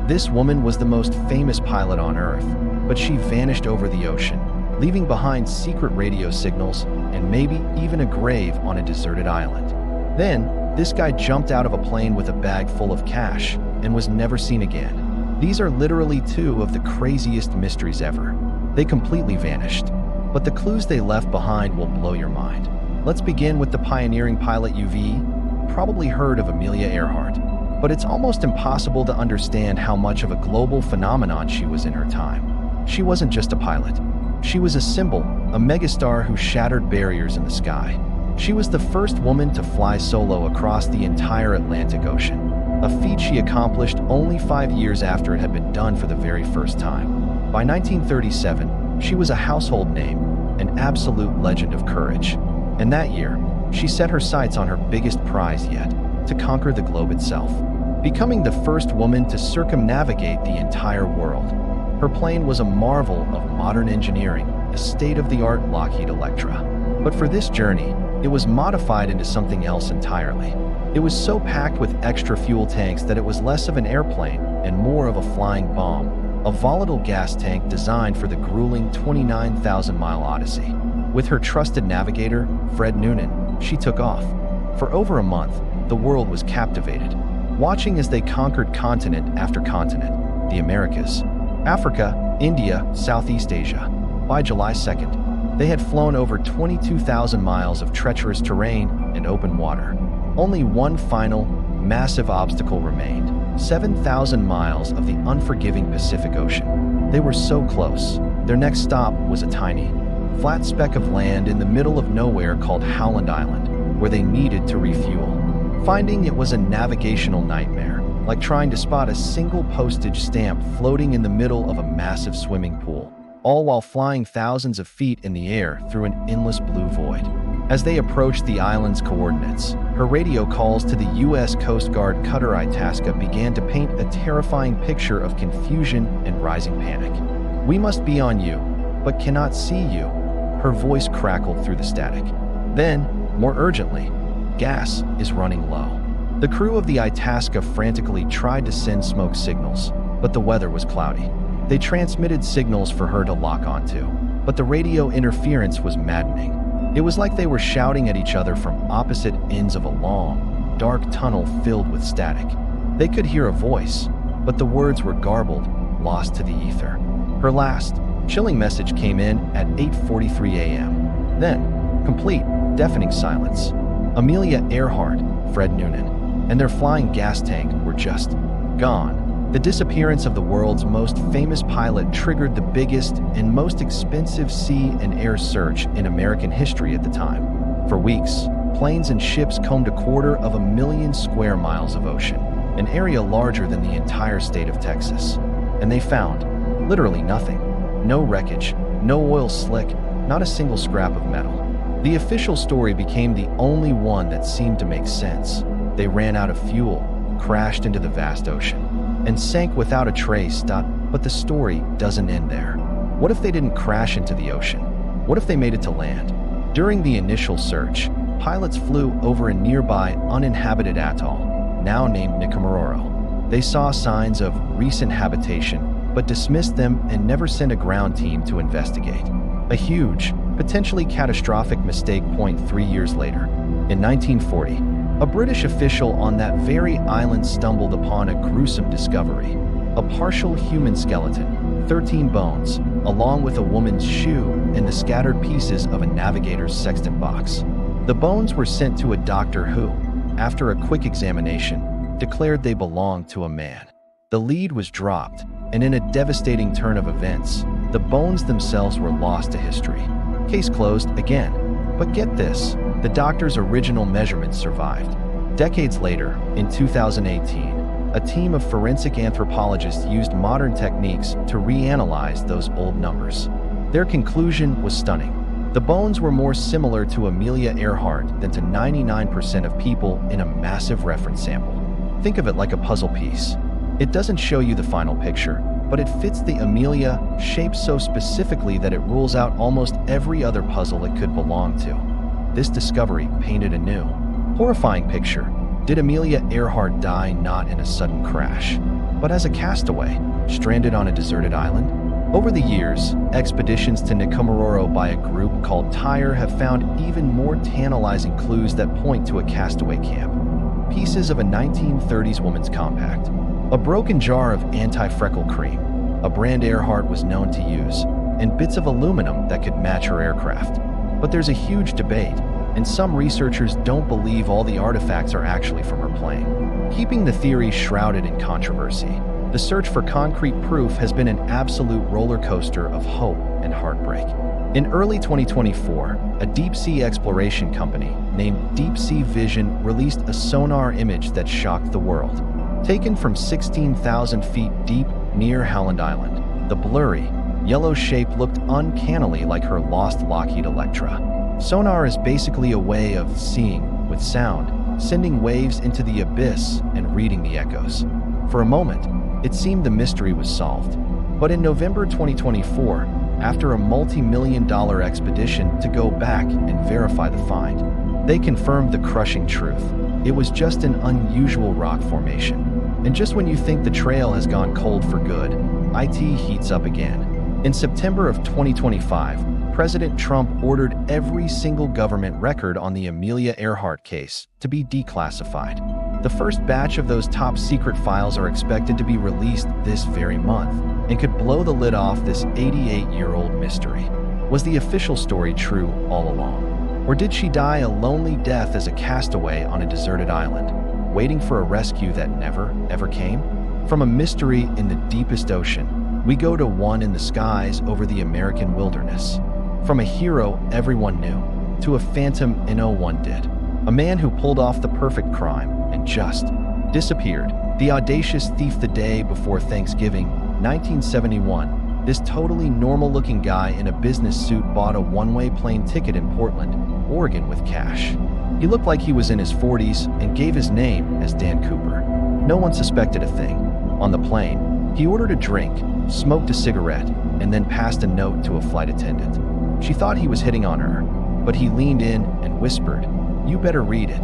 This woman was the most famous pilot on Earth, but she vanished over the ocean, leaving behind secret radio signals and maybe even a grave on a deserted island. Then, this guy jumped out of a plane with a bag full of cash and was never seen again. These are literally two of the craziest mysteries ever. They completely vanished, but the clues they left behind will blow your mind. Let's begin with the pioneering pilot UV. Probably heard of Amelia Earhart, but it's almost impossible to understand how much of a global phenomenon she was in her time. She wasn't just a pilot. She was a symbol, a megastar who shattered barriers in the sky. She was the first woman to fly solo across the entire Atlantic Ocean, a feat she accomplished only 5 years after it had been done for the very first time. By 1937, she was a household name, an absolute legend of courage. And that year, she set her sights on her biggest prize yet, to conquer the globe itself, becoming the first woman to circumnavigate the entire world. Her plane was a marvel of modern engineering, a state-of-the-art Lockheed Electra. But for this journey, it was modified into something else entirely. It was so packed with extra fuel tanks that it was less of an airplane and more of a flying bomb, a volatile gas tank designed for the grueling 29,000-mile odyssey. With her trusted navigator, Fred Noonan, she took off. For over a month, the world was captivated, watching as they conquered continent after continent, the Americas, Africa, India, Southeast Asia. By July 2nd, they had flown over 22,000 miles of treacherous terrain and open water. Only one final, massive obstacle remained: 7,000 miles of the unforgiving Pacific Ocean. They were so close. Their next stop was a tiny, flat speck of land in the middle of nowhere called Howland Island, where they needed to refuel. Finding it was a navigational nightmare, like trying to spot a single postage stamp floating in the middle of a massive swimming pool, all while flying thousands of feet in the air through an endless blue void. As they approached the island's coordinates, her radio calls to the U.S. Coast Guard cutter Itasca began to paint a terrifying picture of confusion and rising panic. "We must be on you, but cannot see you," her voice crackled through the static. Then, more urgently, "Gas is running low." The crew of the Itasca frantically tried to send smoke signals, but the weather was cloudy. They transmitted signals for her to lock onto, but the radio interference was maddening. It was like they were shouting at each other from opposite ends of a long, dark tunnel filled with static. They could hear a voice, but the words were garbled, lost to the ether. Her last, chilling message came in at 8:43 a.m. Then, complete, deafening silence. Amelia Earhart, Fred Noonan, and their flying gas tank were just gone. The disappearance of the world's most famous pilot triggered the biggest and most expensive sea and air search in American history at the time. For weeks, planes and ships combed 250,000 square miles of ocean, an area larger than the entire state of Texas. And they found literally nothing. No wreckage, no oil slick, not a single scrap of metal. The official story became the only one that seemed to make sense. They ran out of fuel, crashed into the vast ocean, and sank without a trace. But the story doesn't end there. What if they didn't crash into the ocean? What if they made it to land? During the initial search, pilots flew over a nearby uninhabited atoll, now named Nikumaroro. They saw signs of recent habitation, but dismissed them and never sent a ground team to investigate. A huge, potentially catastrophic mistake. 3 years later, in 1940, a British official on that very island stumbled upon a gruesome discovery: a partial human skeleton, 13 bones, along with a woman's shoe and the scattered pieces of a navigator's sextant box. The bones were sent to a doctor who, after a quick examination, declared they belonged to a man. The lead was dropped, and in a devastating turn of events, the bones themselves were lost to history. Case closed again. But get this, the doctor's original measurements survived. Decades later, in 2018, a team of forensic anthropologists used modern techniques to reanalyze those old numbers. Their conclusion was stunning. The bones were more similar to Amelia Earhart than to 99% of people in a massive reference sample. Think of it like a puzzle piece. It doesn't show you the final picture, but it fits the Amelia shape so specifically that it rules out almost every other puzzle it could belong to. This discovery painted a new, horrifying picture. Did Amelia Earhart die not in a sudden crash, but as a castaway, stranded on a deserted island? Over the years, expeditions to Nikomaroro by a group called Tyre have found even more tantalizing clues that point to a castaway camp. Pieces of a 1930s woman's compact, a broken jar of anti-freckle cream, a brand Earhart was known to use, and bits of aluminum that could match her aircraft. But there's a huge debate, and some researchers don't believe all the artifacts are actually from her plane. Keeping the theory shrouded in controversy, the search for concrete proof has been an absolute roller coaster of hope and heartbreak. In early 2024, a deep-sea exploration company named Deep Sea Vision released a sonar image that shocked the world. Taken from 16,000 feet deep near Howland Island, the blurry, yellow shape looked uncannily like her lost Lockheed Electra. Sonar is basically a way of seeing with sound, sending waves into the abyss and reading the echoes. For a moment, it seemed the mystery was solved. But in November 2024, after a multi-million-dollar expedition to go back and verify the find, they confirmed the crushing truth. It was just an unusual rock formation. And just when you think the trail has gone cold for good, IT heats up again. In September of 2025, President Trump ordered every single government record on the Amelia Earhart case to be declassified. The first batch of those top-secret files are expected to be released this very month and could blow the lid off this 88-year-old mystery. Was the official story true all along? Or did she die a lonely death as a castaway on a deserted island, waiting for a rescue that never, ever came? From a mystery in the deepest ocean, we go to one in the skies over the American wilderness. From a hero everyone knew, to a phantom no one did. A man who pulled off the perfect crime and just disappeared. The audacious thief the day before Thanksgiving, 1971. This totally normal-looking guy in a business suit bought a one-way plane ticket in Portland, Oregon with cash. He looked like he was in his 40s and gave his name as Dan Cooper. No one suspected a thing. On the plane, he ordered a drink, smoked a cigarette, and then passed a note to a flight attendant. She thought he was hitting on her, but he leaned in and whispered, "You better read it."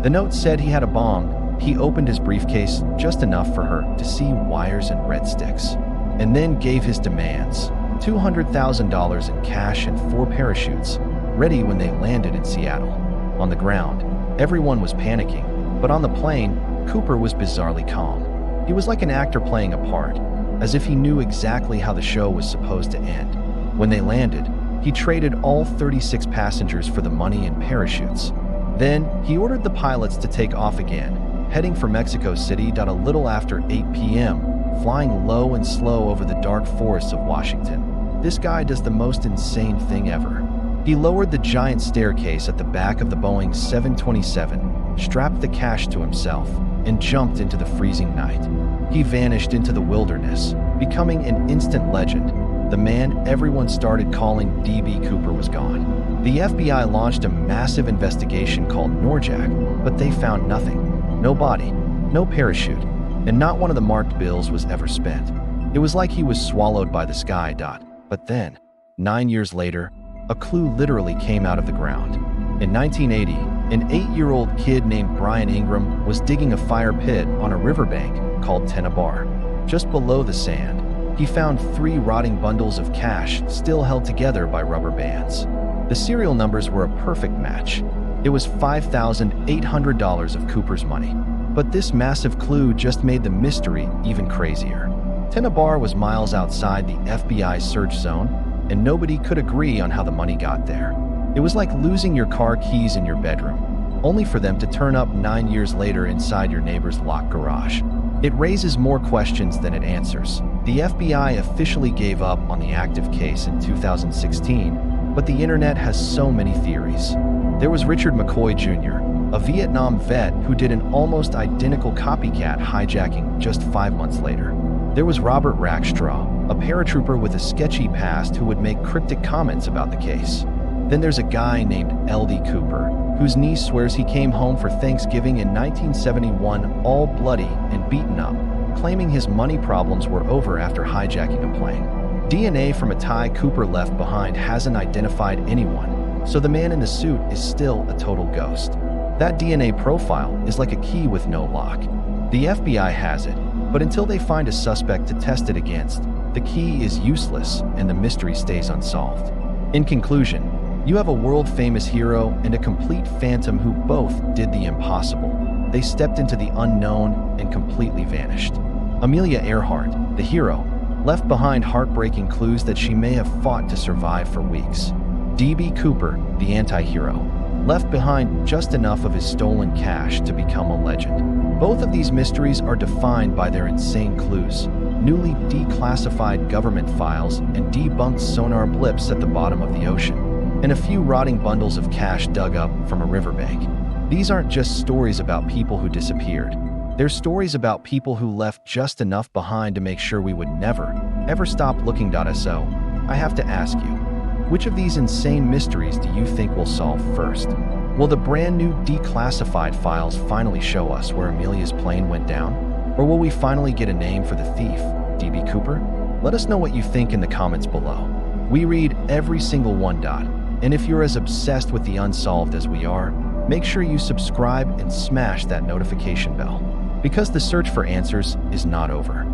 The note said he had a bong. He opened his briefcase just enough for her to see wires and red sticks, and then gave his demands: $200,000 in cash and 4 parachutes, ready when they landed in Seattle. On the ground, everyone was panicking, but on the plane, Cooper was bizarrely calm. He was like an actor playing a part, as if he knew exactly how the show was supposed to end. When they landed, he traded all 36 passengers for the money and parachutes. Then, he ordered the pilots to take off again, heading for Mexico City a little after 8 p.m., flying low and slow over the dark forests of Washington. This guy does the most insane thing ever. He lowered the giant staircase at the back of the Boeing 727, strapped the cash to himself, and jumped into the freezing night. He vanished into the wilderness, becoming an instant legend. The man everyone started calling DB Cooper was gone. The FBI launched a massive investigation called Norjack, but they found nothing. No body, no parachute, and not one of the marked bills was ever spent. It was like he was swallowed by the sky. But then, 9 years later, a clue literally came out of the ground. In 1980, an 8-year-old kid named Brian Ingram was digging a fire pit on a riverbank called Tenabar. Just below the sand, he found 3 rotting bundles of cash still held together by rubber bands. The serial numbers were a perfect match. It was $5,800 of Cooper's money. But this massive clue just made the mystery even crazier. Tenabar was miles outside the FBI search zone, and nobody could agree on how the money got there. It was like losing your car keys in your bedroom, only for them to turn up 9 years later inside your neighbor's locked garage. It raises more questions than it answers. The FBI officially gave up on the active case in 2016, but the internet has so many theories. There was Richard McCoy Jr., a Vietnam vet who did an almost identical copycat hijacking just 5 months later. There was Robert Rackstraw, a paratrooper with a sketchy past who would make cryptic comments about the case. Then there's a guy named L.D. Cooper, whose niece swears he came home for Thanksgiving in 1971 all bloody and beaten up, claiming his money problems were over after hijacking a plane. DNA from a tie Cooper left behind hasn't identified anyone, so the man in the suit is still a total ghost. That DNA profile is like a key with no lock. The FBI has it, but until they find a suspect to test it against, the key is useless and the mystery stays unsolved. In conclusion, you have a world-famous hero and a complete phantom who both did the impossible. They stepped into the unknown and completely vanished. Amelia Earhart, the hero, left behind heartbreaking clues that she may have fought to survive for weeks. D.B. Cooper, the anti-hero, left behind just enough of his stolen cash to become a legend. Both of these mysteries are defined by their insane clues, newly declassified government files and debunked sonar blips at the bottom of the ocean, and a few rotting bundles of cash dug up from a riverbank. These aren't just stories about people who disappeared. They're stories about people who left just enough behind to make sure we would never, ever stop looking. So, I have to ask you, which of these insane mysteries do you think will solve first? Will the brand new declassified files finally show us where Amelia's plane went down? Or will we finally get a name for the thief, D.B. Cooper? Let us know what you think in the comments below. We read every single one. And if you're as obsessed with the unsolved as we are, make sure you subscribe and smash that notification bell, because the search for answers is not over.